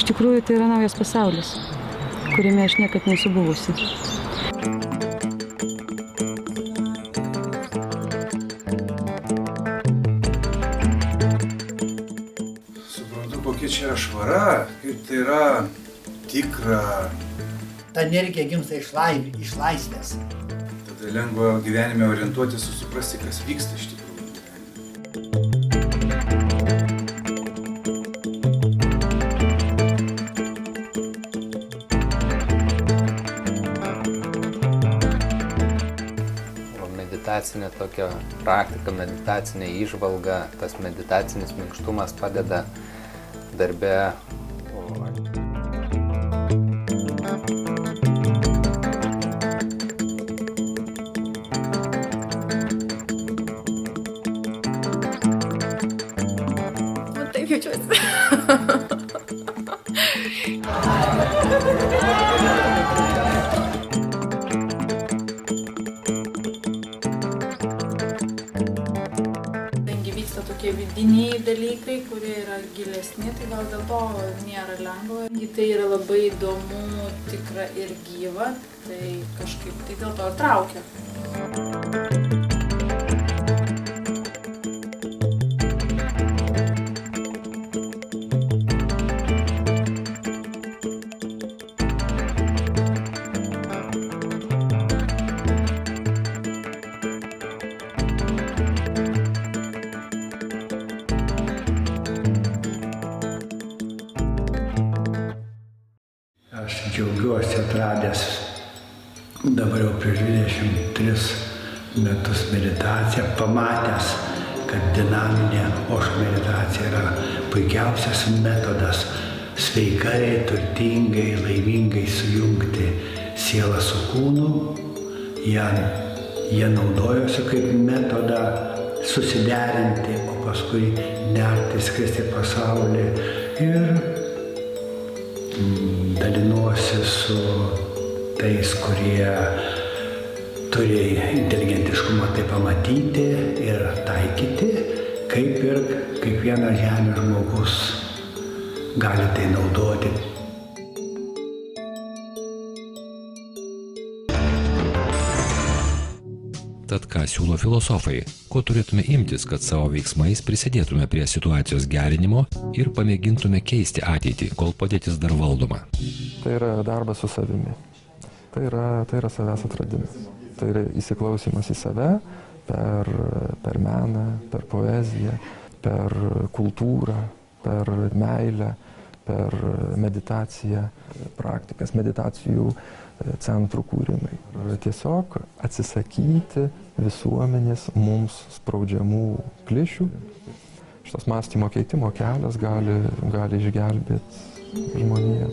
Iš tikrųjų, tai yra naujas pasaulis, kuriame aš niekad nesu buvusi. Suprantu, kokia čia yra švara, kaip tai yra tikra. Ta energija gimsta iš laisvės. Tada lengva gyvenime orientuotis ir suprasti, kas vyksta iš tikrųjų. Meditacinė tokia praktika, meditacinė įžvalga, tas meditacinis minkštumas padeda darbe. Taip jaučiuosi. Vyksta tokie vidiniai dalykai, kurie yra gilesni, tai gal dėl to nėra lengva. Tai yra labai įdomu, tikra ir gyva, tai kažkaip tai dėl to ir traukia. Aš džiaugiuosi atradęs dabar jau prieš 23 metus meditaciją, pamatęs, kad dinaminė Osho meditacija yra puikiausias metodas sveikai, turtingai, laimingai sujungti sielą su kūnu. Jie naudojosi kaip metodą susiderinti, o paskui nerti, skristi pasaulį ir dalinuosi su tais, kurie turi inteligentiškumą tai pamatyti ir taikyti, kaip ir kiekvienas žemės žmogus gali tai naudoti. Tad ką siūlo filosofai, ko turėtume imtis, kad savo veiksmais prisidėtume prie situacijos gerinimo ir pamėgintume keisti ateitį, kol padėtis dar valdoma. Tai yra darbas su savimi, tai yra savęs atradimas, tai yra įsiklausimas į save per meną, per poeziją, per kultūrą, per meilę, per meditaciją, praktikas, meditacijų centrų kūrimai. Tiesiog atsisakyti visuomenės mums spraudžiamų klišių. Šitas mąstymo keitimo kelias gali išgelbėti žmoniją.